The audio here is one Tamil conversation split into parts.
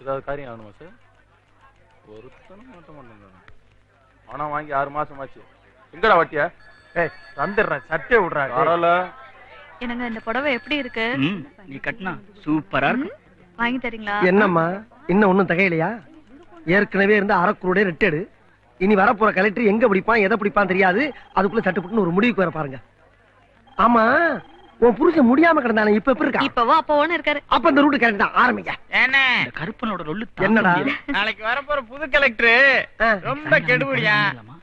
ஏதாவது காரியம் ஆகணுமா சார்? ஒருத்தனும் மாட்ட மாட்டேன். பணம் வாங்கி 6 மாசம் ஆச்சு. எங்கடா வட்டியா? வந்துடுறேன், சட்டை விடுறா. பரவாயில்ல. என்னங்க இந்த புடவை எப்படி இருக்கு? நீ கட்டினா சூப்பரா இருக்கு. வாங்கி தரீங்களா? என்னம்மா இன்னும் ஒண்ணும் தகையிலையா? ஏற்கனவே இருந்த அரக்குருடைய ரிட்டேடு. இனி வரப்போற கலெக்டர் எங்க பிடிப்பான் எதை பிடிப்பான் தெரியாது. அதுக்குள்ள சட்டுப்புட்டுன்னு ஒரு முடிவுக்கு வர பாருங்க. ஆமா, உன் புருஷன் முடியாம கிடந்தானே, இப்ப எப்படி இருக்கா? இப்பவோ அப்பவோன்னு இருக்காரு. அப்ப இந்த ரூட் கரெக்ட் தான், ஆரம்பிங்க. என்ன கருப்பனோட ரொல்லு என்னடா? நாளைக்கு வரப்போற புது கலெக்டர் ரொம்ப கெடுபடியா.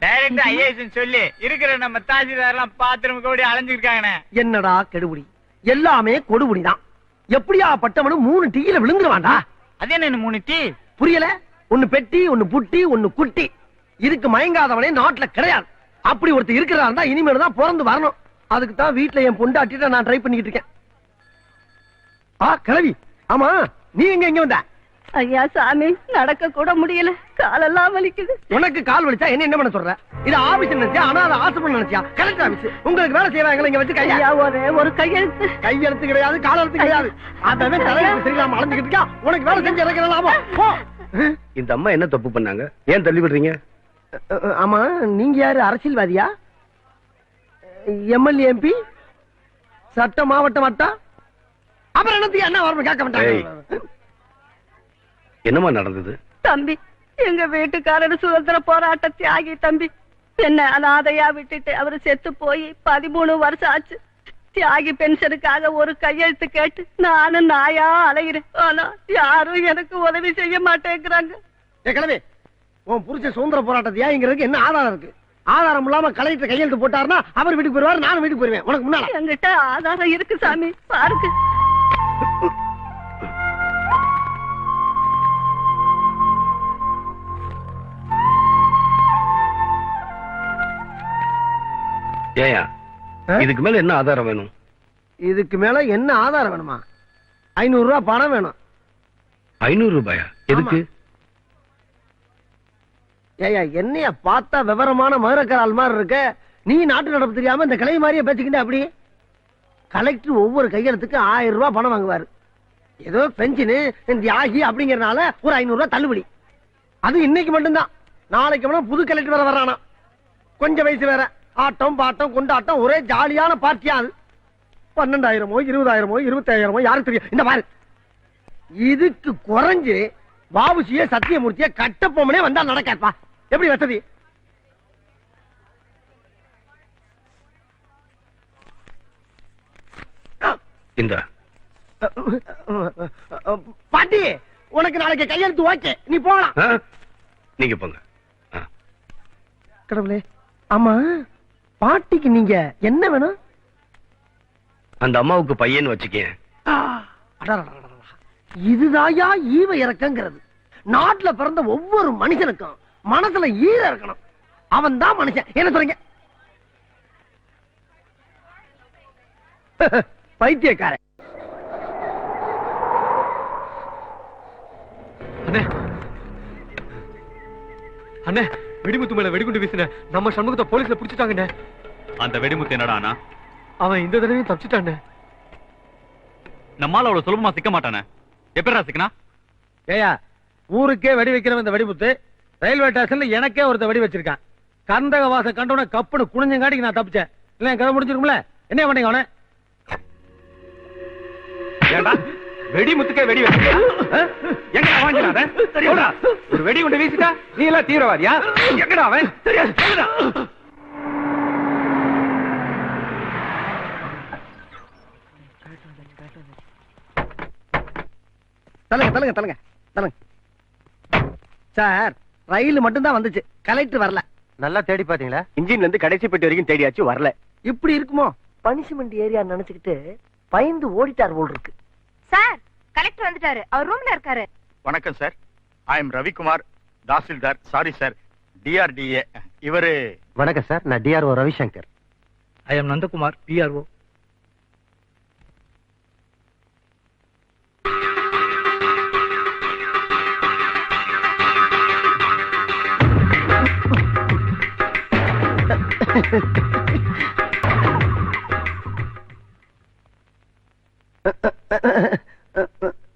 டைரக்ட் ஐஏஎஸ் சொல்லி இருக்கிற நம்ம தாசில்தார் எல்லாம் பாத்ரூம் கோடி அலைஞ்சிருக்காங்க. என்னடா கெடுபடி? எல்லாமே கொடுபடிதான். எப்படியா பட்டவனு 3 டீயில விழுந்துருவான்டா. அது என்ன 3 டீ? புரியல? ஒன்னு பெட்டி, ஒன்னு புட்டி, ஒன்னு குட்டி. இதுக்கு மயங்காதவனே நாட்டுல கிடையாது. அப்படி ஒருத்தர் இருக்கிறான் தான் இனிமேல் தான் பிறந்து வரணும். அதுக்கு தான் வீட்டுல என் பொண்டாட்டிட்ட நான் ட்ரை பண்ணிக்கிட்டு இருக்கேன். கிளவி, ஆமா நீ எங்க வந்த? ஐயா சாமி, நடக்க கூட முடியல, காலெல்லாம் வலிக்குது. உனக்கு கால் வலிச்சா என்ன பண்ண சொல்ற? இது ஆபீஸ் நினைச்சியா? ஆனா அது ஆசிரமம் நினைச்சியா? Collector office. உங்களுக்கு வேலை செய்யறாங்க இங்க வச்சு கையா ஒரு கையெழுத்து. கையெழுத்து கிடையாது, கால் எழுத்து கிடையாது. அதவே தலைவர் சரியில்லாம அலைஞ்சுக்கிட்டு இருக்கா. உனக்கு வேலை செஞ்சு இறக்கலாமா? இந்த அம்மா என்ன தப்பு பண்ணாங்க? ஏன் தள்ளி விடுறீங்க? ஆமா, நீங்க யாரு? அரசியல்வாதியா? எம்எல்ஏ, எம்பி, சட்ட மாவட்ட வட்டம்? அப்புறம் என்னத்துக்கு என்ன வரணும் கேட்க மாட்டாங்க. என்னமா நடந்தது? தம்பி, எங்க வீட்டுக்காரர் சுதந்திர போராட்ட தியாகி தம்பி. என்ன அனாதையா விட்டுட்டு அவரு செத்து போய் 13 வருஷம் ஆச்சு. தியாகி பென்ஷனுக்காக ஒரு கையெழுத்து கேட்டு நானும் நாயா அலைகிறேன். ஆனா யாரும் எனக்கு உதவி செய்ய மாட்டேங்கிறாங்க. கிளம்பி, உன் புருஷன் சுதந்திர போராட்டத்தையா இங்கிறதுக்கு என்ன ஆதாரம் இருக்கு? ஆதாரம் இல்லாம கலெக்டர் கையெழுத்து போட்டாருன்னா அவர் வீட்டுக்கு போயிருவாரு, நானும் வீட்டுக்கு போயிருவேன். உனக்கு முன்னால என்கிட்ட ஆதாரம் இருக்கு சாமி, பாருங்க. ஏயா, இதுக்கு மேல என்ன ஆதாரம் வேணும்? இதுக்கு மேல என்ன ஆதாரம் வேணுமா? 500 ரூபாய் பணம் வேணும். 500 ரூபாயா? எதுக்கு? ஏயா, என்னைய பார்த்தா விவரமான மதுரக்கரால் மாதிரி இருக்க. நீ நாட்டு நடப்பு தெரியாம இந்த கிளை மாதிரியே பேசிக்கிட்ட. அப்படி கலெக்டர் ஒவ்வொரு கையெழுத்துக்கு 1000 ரூபாய் பணம் வாங்குவாரு. ஏதோ பென்ஷனு தியாகி அப்படிங்கறதுனால ஒரு 500 ரூபாய் தள்ளுபடி. அது இன்னைக்கு மட்டும்தான். நாளைக்கு புது கலெக்டர் வேற வர்றானா. கொஞ்சம் வயசு வேற. ஆட்டம் பாட்டம் கொண்டாட்டம், ஒரே ஜாலியான பார்ட்டியா. அது 12,000மோ 20,000மோ 25,000மோ யாருக்கு தெரியும்? இந்த பாரு, இதுக்கு குறைஞ்சு பாபுசிய சத்தியமூர்த்திய கட்டப்பொம்மனே வந்தா நடக்காப்பா. எப்படி வசதி? இந்த பாட்டி, உனக்கு நாளைக்கு கையெழுத்து ஓகே, நீ போகலாம். நீங்க போங்க. கடவுளே, ஆமா பாட்டிக்கு நீங்க என்ன வேணும்? அந்த அம்மாவுக்கு பையன் வச்சுக்கேன். இதுதாயா ஈவ இறக்கங்கிறது. நாட்டுல பிறந்த ஒவ்வொரு மனுஷனுக்கும் மனசுல ஈர இருக்கணும். அவன் தான் மனுஷன். என்ன சொல்றீங்க? பைத்தியக்காரன். அண்ணே, வெடிமுத்து மேல வெடிகுண்டு வீசின நம்ம சண்முகத்தை போலீஸ்ல புடிச்சிட்டாங்க. அந்த வெடிமுத்து என்னடா? அவன் இந்த தடவையும் தப்பிச்சிட்டானே. நம்மால அவ்வளவு சுலபமா சிக்க மாட்டானே. எப்படா சிக்கனா? ஏயா, ஊருக்கே வெடி வைக்கிறவன் இந்த வெடிமுத்து ரயில்வே ஸ்டேஷன்ல எனக்கே ஒருத்த வெடி வச்சிருக்கான். கந்தக வாசம் கண்டவன கப்புன்னு குனிஞ்சங்காட்டிக்கு நான் தப்பிச்சேன். இல்ல கதை முடிச்சிருக்கும்ல. என்ன பண்ணீங்க அவனை? வெடிமுத்துக்கே வெடி வச்சிருக்கா? எங்கடா வாங்கினாத? தெரியுமா? ஒரு வெடி கொண்டு வீசிட்டா நீ எல்லாம் தீவிரவாதியா? எங்கடா அவன்? தெரியாது. தலங்க தலங்க தலங்க தலங்க. சார், ரயில் மட்டும் தான் வந்துச்சு, கலெக்டர் வரல. நல்லா தேடி பாத்தீங்களா? இன்ஜின்ல இருந்து கடைசி பெட்டி வரைக்கும் தேடியாச்சு, வரல. இப்படி இருக்குமோ? பனிஷ்மெண்ட் ஏரியா நினைச்சுக்கிட்டு பயந்து ஓடிட்டார் போல் இருக்கு. சார், கலெக்டர் வந்துட்டாரு, அவர் ரூம்ல இருக்காரு. வணக்கம் sir, I am Ravikumar, tahsildar. Sorry sir, DRDA. இவரு. வணக்கம் சார், நான் DRO Ravishankar. I am Nandakumar, PRO.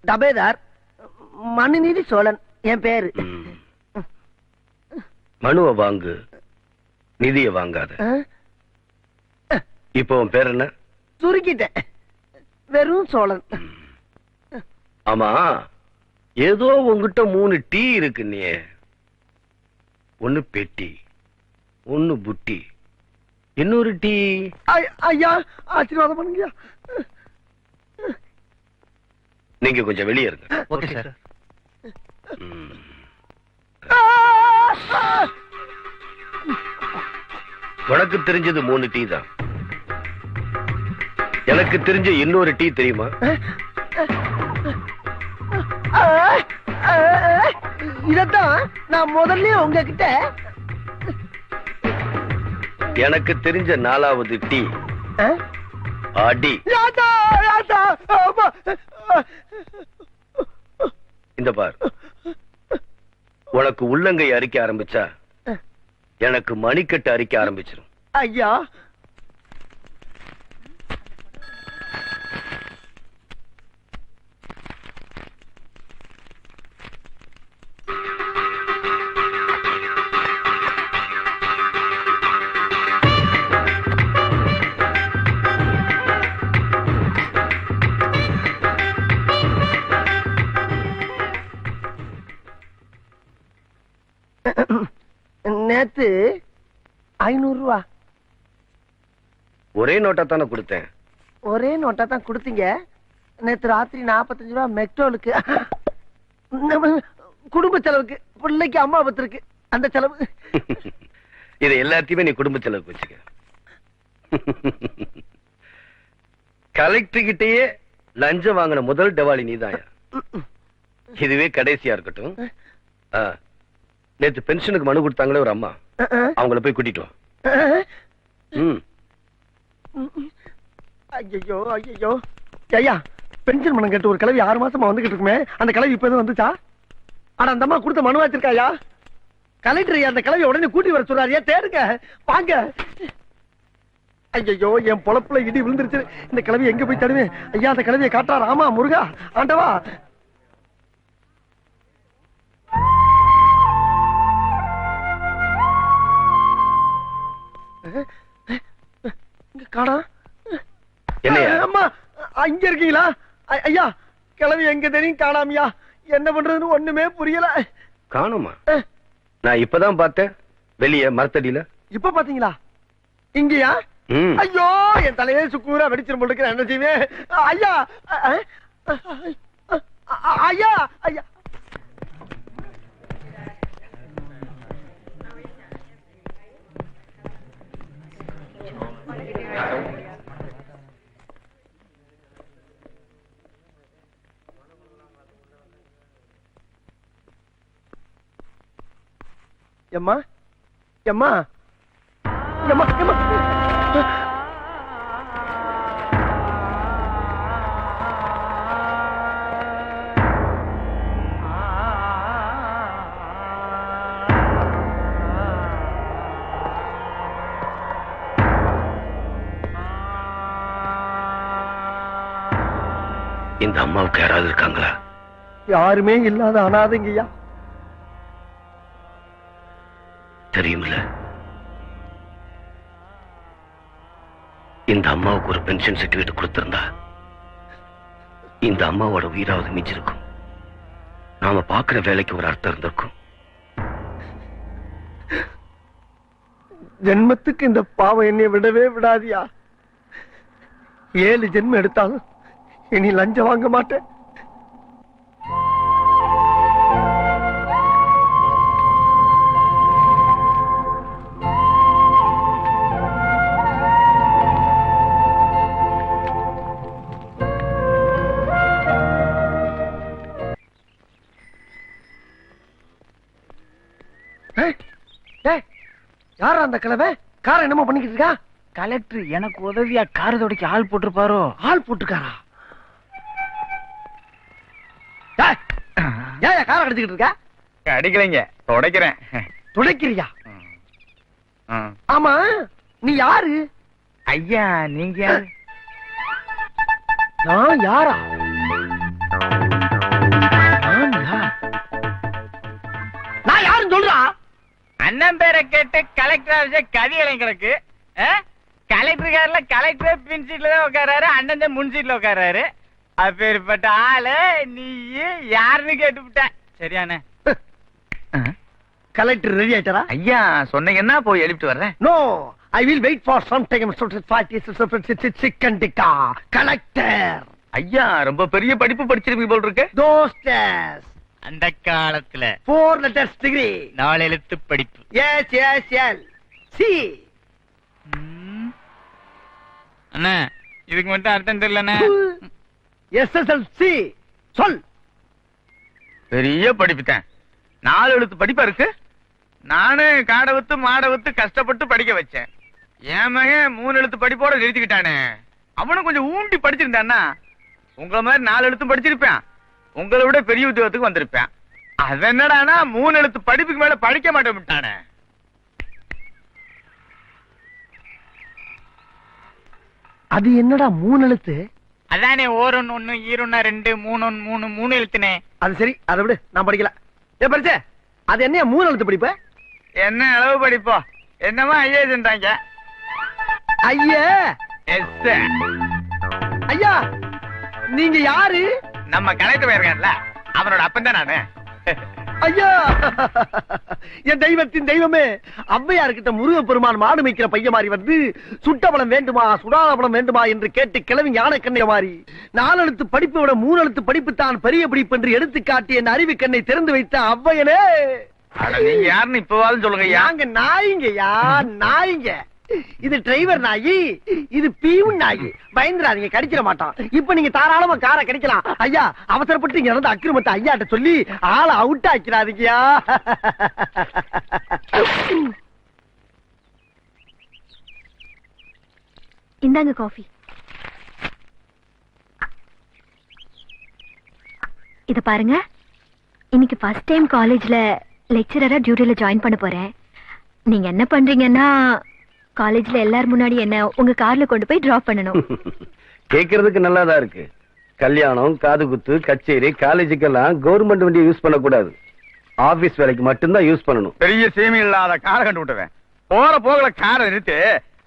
டபேதார், மனுநீதி சோழன் என் பேரு. மனுவை வாங்கு, நிதிய வாங்காத. இப்போ உன் பேர் என்ன? சுருக்கிட்டேன், வெறும் சோழன். ஆமா, ஏதோ உங்ககிட்ட 3 டீ இருக்கு. நீ ஒன்னு பெட்டி, ஒன்னு புட்டி, இன்னொரு டீ. ஐயா ஆசீர்வாதம் பண்ணுங்க. நீங்க கொஞ்சம் வெளியே இருங்க. Okay sir. உனக்கு தெரிஞ்சது 3 டீ தான். எனக்கு தெரிஞ்ச இன்னொரு டீ தெரியுமா? இதத்தான் நான் முதல்ல உங்ககிட்ட. எனக்கு தெரிஞ்ச 4வது டீ அடி. இந்த பார், உனக்கு உள்ளங்கை அரிக்க ஆரம்பிச்சா எனக்கு மணிக்கட்டு அரிக்க ஆரம்பிச்சிடும். ஐயா நேத்து 500 ரூபா ஒரே நோட்டா தானே கொடுத்தேன். ஒரே நோட்டா தான் கொடுத்தீங்க. நேத்து ராத்திரி 45 ரூபா மெக்டோலுக்கு, குடும்ப செலவுக்கு, பிள்ளைக்கு அம்மா பத்திருக்கு அந்த செலவு. இதை எல்லாத்தையுமே நீ குடும்ப செலவுக்கு வச்சுக்க. கலெக்டர் கிட்டயே லஞ்சம் வாங்கின முதல் டவாலி நீதாயா. இதுவே கடைசியா இருக்கட்டும். நேத்து பென்ஷனுக்கு மனு கொடுத்தாங்களே ஒரு அம்மா, அவங்கள போய் கூட்டிட்டு வா. ஐயோ ஐயோ ஐயா, பென்ஷன் பணம் கேட்டு ஒரு கிளவி 6 மாசமா வந்துகிட்டு இருக்குமே, அந்த கிளவி இப்ப எதுவும் வந்துச்சா? ஆனா அந்த அம்மா கொடுத்த மனு வச்சிருக்காயா? கலெக்டர் அந்த கிளவி உடனே கூட்டி வர சொல்றாரு. தேடுங்க, வாங்க. ஐயோ, என் பொழப்புல இடி விழுந்துருச்சு. இந்த கிளவி எங்க போய் தடுவேன்? ஐயா, அந்த கிளவியை காட்டா. ராமா முருகா ஆண்டவா. காணா. அம்மா அங்க இருக்கீங்களா? ஐயா, கிளவி எங்க தெரியும் காணாமியா. என்ன பண்றதுன்னு ஒண்ணுமே புரியல. காணுமா? நான் இப்பதான் பார்த்தேன் வெளியே மரத்தடியில. இப்ப பாத்தீங்களா? இங்கயா? ஐயோ, என் தலையே சுக்கூரா வெடிச்சிரும் போல இருக்கு. என்ன செய்வேன்? ஐயா ஐயா ஐயா. எம்மா எம்மா எம்மா எம்மா. இந்த அம்மாவுக்கு யாராவது இருக்காங்களா? யாருமே இல்லாத அனாதைங்கய்யா. தெரியுமில்ல, இந்த அம்மாவுக்கு ஒரு பென்ஷன் சர்டிபிகேட் கொடுத்திருந்தா இந்த அம்மாவோட உயிராவது மிஞ்சிருக்கும். நாம பாக்குற வேலைக்கு ஒரு அர்த்தம் இருந்திருக்கும். ஜென்மத்துக்கு இந்த பாவம் என்னை விடவே விடாதியா. 7 ஜென்மம் எடுத்தாலும் இனி லஞ்சம் வாங்க மாட்டேன். யாரா அந்த கிழவை? காரை என்னமோ பண்ணிக்கிட்டு இருக்கா? கலெக்டர் எனக்கு உதவியா கார் துடைக்க ஆள் போட்டிருப்பாரோ? ஆள் போட்டுக்காரா? ஏன் காரை அடிச்சுக்கிட்டு இருக்கா? அடிக்கலைங்க, துடைக்கிறேன். துடைக்கிறியா? ஆமா, நீ யாரு? ஐயா, நீங்க யாரு? நான் யாரா? நான் யார்? என் பேரை கேட்டு கலெக்டர் ஆஃபீஸே கதி இளைஞருக்கு கலெக்டர் கார்ல கலெக்டர் பின் சீட்ல தான் உட்காராரு, அண்ணன் முன் சீட்ல உட்காராரு. அப்பேற்பட்ட ஆளு நீ யாருன்னு கேட்டுவிட்ட. சரியானே? கலெக்டர் ரெடி ஆயிட்டாரா? ஐயா சொன்னீங்கன்னா போய் எழுப்பிட்டு வர்றேன். No, I will wait for some time. Chicken tikka collector. ஐயா ரொம்ப பெரிய படிப்பு படிச்சிருப்பீங்க போல் இருக்கு. தோஸ்டர்ஸ் அந்த காலத்துல 4 letters degree. 4 எழுத்து படிப்பு. S S L C. அண்ணா இதுக்கு மட்டும் அர்த்தம் தெரியலண்ணே. எஸ்எஸ்எல்சி சொல். பெரிய படிப்புட்டேன். 4 எழுத்து படிப்பா இருக்கு. நானு காடை வித்து மாடை வித்து கஷ்டப்பட்டு படிக்க வச்சேன். என் மகன் 3 எழுத்து படிப்போட நிறுத்திக்கிட்டானே. அவனும் கொஞ்சம் ஊண்டி படிச்சிருந்தான்னா உங்களை மாதிரி 4 எழுத்தும் படிச்சிருப்பேன். உங்களை விட பெரிய உத்தியோகத்துக்கு வந்திருப்பேன். அது என்னடானா 3 எழுத்து படிப்புக்கு மேல படிக்க மாட்டேன் விட்டானே. அது என்னடா 3 எழுத்து? அதானே 1 1 2 2 3 3 3 எழுத்துனே. அது சரி, அதை விடு, நான் படிக்கல. படிச்சே அது என்ன 3 எழுத்து படிப்பு? என்ன அளவு படிப்போ? என்னமா ஐஏன்றாங்க. ஐயா எஸ் ஐயா, நீங்க யாரு? நம்ம கலெக்டர் இருக்கான்ல, அவனோட அப்பன் தான் நானு. ஐயா, என் தெய்வத்தின் தெய்வமே, ஔவையார்கிட்ட முருகப்பெருமான் மாடு மேய்க்கிற பையன் மாதிரி வந்து சுட்டபலம் வேண்டுமா சுடாபலம் வேண்டுமா என்று கேட்டு கிளவி ஞான கண்ணை மாறி 4 எழுத்து படிப்பை விட 3 எழுத்து படிப்பு தான் பெரிய படிப்பு என்று எடுத்து காட்டி என் அறிவு கண்ணை திறந்து வைத்த ஔவையனே. நீங்க யாருன்னு இப்பவாலும் சொல்லுங்க. நாங்க நாய்ங்கய்யா, நாய்ங்க. இது டிரைவர் நாயி, இது பீவும் நாயி. பயந்துராதீங்க, கடிச்சிட மாட்டான். இப்ப நீங்க தாராளமா காரை கடிக்கலாம். ஐயா, அவசரப்பட்டு இங்க நடந்த அக்கிரமத்தை ஐயாட்ட சொல்லி ஆளை அவுட் ஆக்கிறாதீங்கயா. இந்தாங்க காஃபி. இத பாருங்க, இன்னைக்கு ஃபர்ஸ்ட் டைம் காலேஜ்ல லெக்சரரா டியூட்டில ஜாயின் பண்ண போறேன். நீங்க என்ன பண்றீங்கன்னா காலேஜ்ல எல்லாரும் முன்னாடி என்ன உங்க கார்ல கொண்டு போய் டிராப் பண்ணணும். கேக்குறதுக்கு நல்லாதான் இருக்கு. கல்யாணம், காது குத்து, கச்சேரி, காலேஜுக்கெல்லாம் கவர்மெண்ட் வண்டியை யூஸ் பண்ணக்கூடாது. ஆபீஸ் வேலைக்கு மட்டும்தான் யூஸ் பண்ணணும். பெரிய சீமை இல்லாத காரை கண்டு விட்டுறேன். போற போகல காரை நிறுத்தி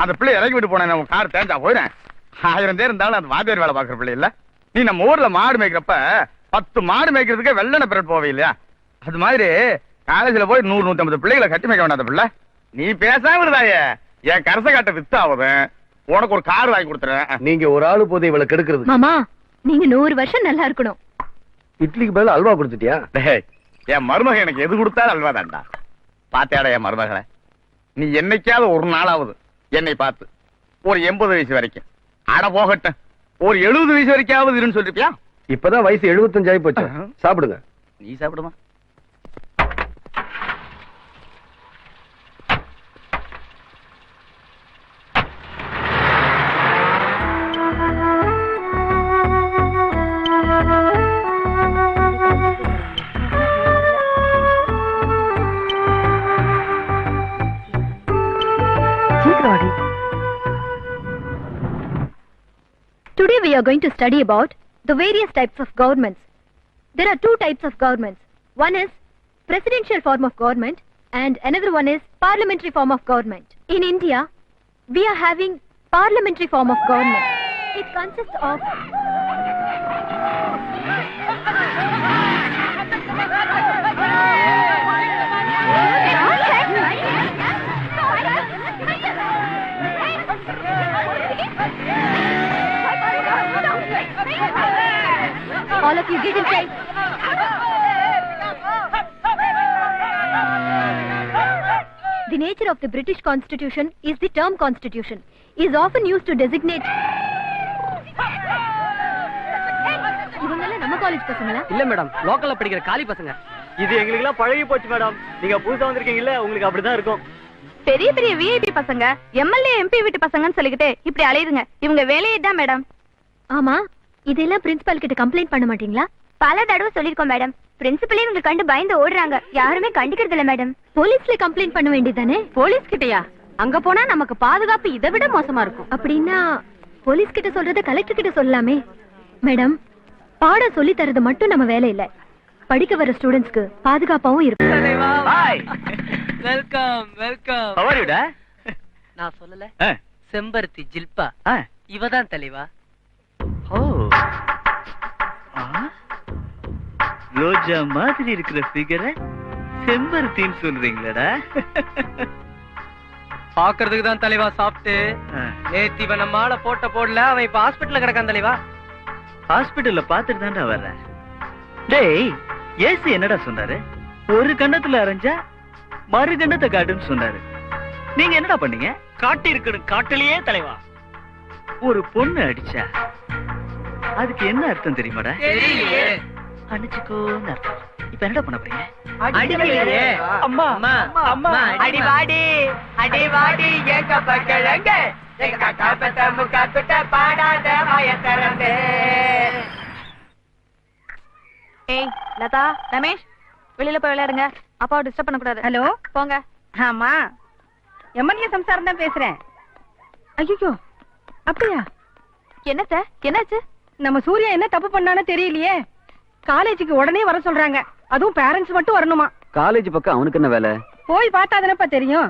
அந்த பிள்ளை இறக்கி விட்டு போனேன். நம்ம கார் தேஞ்சா போயிறேன். 1000 பேர் இருந்தாலும் அந்த வாத்தியார் வேலை பாக்குற பிள்ளை இல்ல. நீ நம்ம ஊர்ல மாடு மேய்க்கிறப்ப 10 மாடு மேய்க்கிறதுக்கு வெள்ளன பிறட் போவே இல்லையா? அது மாதிரி காலேஜ்ல போய் 100 150 பிள்ளைகளை கட்டி மேய்க்க வேண்டாத பிள்ளை. நீ பேசாம இருந்தாயே, என் கரச காட்ட வித்து ஆகுது. உனக்கு ஒரு கார் வாங்கி கொடுத்துறேன். நீங்க ஒரு ஆளு போதை இவளை கெடுக்கிறது. மாமா, நீங்க 100 வருஷம் நல்லா இருக்கணும். இட்லிக்கு பதில் அல்வா கொடுத்துட்டியா? என் மருமக எனக்கு எது கொடுத்தாலும் அல்வா தான்டா. பாத்தியாடா என் மருமகளை? நீ என்னைக்காவது ஒரு நாளாவது என்னை பார்த்து ஒரு 80 வயசு வரைக்கும் அட போகட்டும் ஒரு 70 வயசு வரைக்காவது இருன்னு சொல்லிருப்பியா? இப்பதான் வயசு 75 ஆகி போச்சு. சாப்பிடுங்க. நீ சாப்பிடுமா? Today we are going to study about the various types of governments. There are 2 types of governments. One is presidential form of government and another one is parliamentary form of government. In India, we are having parliamentary form of government. It consists of all of you get inside. The nature of the British Constitution is the term constitution. Is often used to designate. இவங்கெல்லாம் நம்ம காலேஜ் பசங்களா? இல்ல மேடம், லோக்கல்ல படிக்கிற காலி பசங்க. இது எங்களுக்கு எல்லாம் பழகி போச்சு மேடம். நீங்க புதுசா வந்திருக்கீங்கல்ல, உங்களுக்கு அப்படிதான் இருக்கும். பெரிய பெரிய விஐபி பசங்க, எம்எல்ஏ எம்பி வீட்டு பசங்கன்னு சொல்லிக்கிட்டு இப்படி அலையுதுங்க. இவங்க வேலையே தான் மேடம். ஆமா, இதெல்லாம் பிரின்சிபால் கிட்ட கம்ப்ளைண்ட் பண்ண மாட்டீங்களா? பல தடவை சொல்லிருக்கோம் மேடம். பிரின்சிபலே இவங்க கண்டு பயந்து ஓடுறாங்க. யாருமே கண்டிக்கிறது இல்ல மேடம். போலீஸ்ல கம்ப்ளைண்ட் பண்ண வேண்டியதானே? போலீஸ் கிட்டயா? அங்க போனா நமக்கு பாதுகாப்பு இதை விட மோசமா இருக்கும். அப்படின்னா போலீஸ் கிட்ட சொல்றத கலெக்டர் கிட்ட சொல்லலாமே. மேடம், பாடம் சொல்லி தரது மட்டும் நம்ம வேலை இல்ல, படிக்க வர ஸ்டூடெண்ட்ஸ்க்கு பாதுகாப்பாவும் இருக்கும். Welcome welcome. How are you, டா? நான் சொல்லல, ஆ. செம்பருத்தி ஜில்பா ஆ. இவதான் தலைவா. ஓ. ரோஜா மாதிரி இருக்கிற ஃபிகரை செம்பருத்தின்னு சொல்றீங்களடா? பாக்குறதுக்கு தான் தலைவா சாப்பிட்டு நேத்து இவன் நம்ம ஆள போடல, அவன் இப்ப ஹாஸ்பிட்டல்ல கிடக்கான் தலைவா. ஹாஸ்பிடல்ல பாத்துட்டு தான்டா வர்றேன். டேய், ஏசி என்னடா சொன்னாரு? ஒரு கண்ணத்துல அரைஞ்சா மறு கண்ணத்தை காட்டுன்னு சொன்னாரு. நீங்க என்னடா பண்ணீங்க? காட்டி இருக்கணும் காட்டிலேயே தலைவா. ஒரு பொண்ணு அடிச்சா அதுக்கு என்ன அர்த்தம் தெரியுமாடா? தெரியலையே. அடிச்சுக்கோன்னு அர்த்தம். இப்ப என்னடா பண்ண போறீங்க? அடிக்கலையே. அம்மா அம்மா அம்மா அடி வாடி அடி வாடி எங்க பக்கலங்க எங்க காப்பட்ட முக்காப்பிட்ட பாடாத வாய திறந்து. ஏய் லதா, ரமேஷ், வெளியில போய் விளையாடுங்க. அப்பாவை டிஸ்டர்ப் பண்ண கூடாது. ஹலோ, போங்க. ஆமா, எம்எல்ஏ சம்சாரம் தான் பேசுறேன். ஐயோ, அப்படியா? என்னத்த, என்னாச்சு? நம்ம சூர்யா என்ன தப்பு பண்ணானோ தெரியலையே. காலேஜுக்கு உடனே வர சொல்றாங்க. அதுவும் பேரண்ட்ஸ் மட்டும் வரணுமா? காலேஜ் பக்கம் அவனுக்கு என்ன வேலை? போய் பார்த்தா தானப்பா தெரியும்.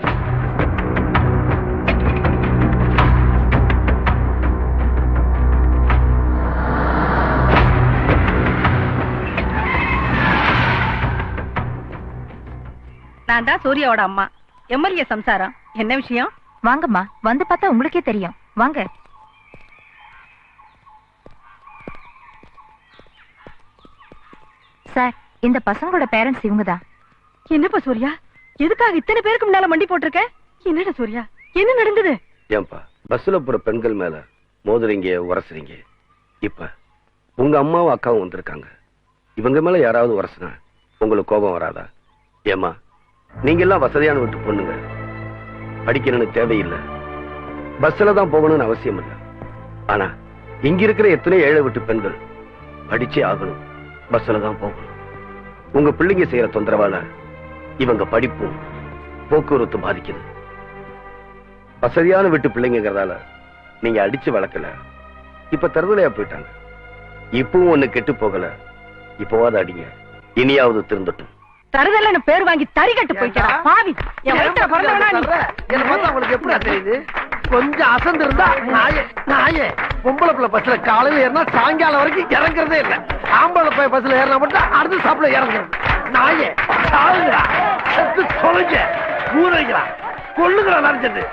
நான் தான் சூர்யாவோட அம்மா, எம்எல்ஏ சம்சாரம். என்ன விஷயம்? வாங்கம்மா, வந்து பார்த்தா உங்களுக்கே தெரியும். வாங்க. சார், இந்த பசங்களோட பேரண்ட்ஸ் இவங்கதான். என்னப்பா சூர்யா, எதுக்காக இத்தனை பேருக்கு முன்னால மண்டி போட்டிருக்க? என்னடா சூர்யா, என்ன நடந்தது? ஏன்பா பஸ்ல போற பெண்கள் மேல மோதுறீங்க, உரசுறீங்க. இப்ப உங்க அம்மாவும் அக்காவும் வந்திருக்காங்க. இவங்க மேல யாராவது உரசுனா உங்களுக்கு கோபம் வராதா? ஏமா, நீங்க எல்லாம் வசதியான வீட்டு பொண்ணுங்க, படிக்கணும்னு தேவையில்லை, பஸ்ல தான் போகணும்னு அவசியம் இல்லை. ஆனா இங்க இருக்கிற எத்தனை ஏழை வீட்டு பெண்கள் படிச்சே ஆகணும், பஸ்ல தான் போகணும். உங்க பிள்ளைங்க செய்யற தொந்தரவால இவங்க படிப்பும் போக்குவரத்து பாதிக்குது. வசதியான வீட்டு பிள்ளைங்கிறதால நீங்க அடிச்சு வளர்க்கல, இப்ப தருதலையா போயிட்டாங்க. இப்பவும் ஒண்ணு கெட்டு போகல, இப்போவாது அடிங்க, இனியாவது திருந்தட்டும். தருதல்ல பேர் வாங்கி தறி கட்டு போயிட்டா பாவி. என் வயித்துல பிறந்தவனா நீ? என்ன பார்த்தா உங்களுக்கு எப்படி தெரியுது? கொஞ்சம் அசந்து இருந்தா நாயே பொம்பளை பிள்ளை பஸ்ல காலையில ஏறினா சாயங்காலம் வரைக்கும் இறங்குறதே இல்லை. ஆம்பளை பைய பஸ்ல ஏறினா மட்டும் அடுத்த சாப்பிட இறங்குறது. நாயே சாகுங்களா, செத்து தொலைங்க, ஊரைங்களா, கொள்ளுங்களா நினைச்சது.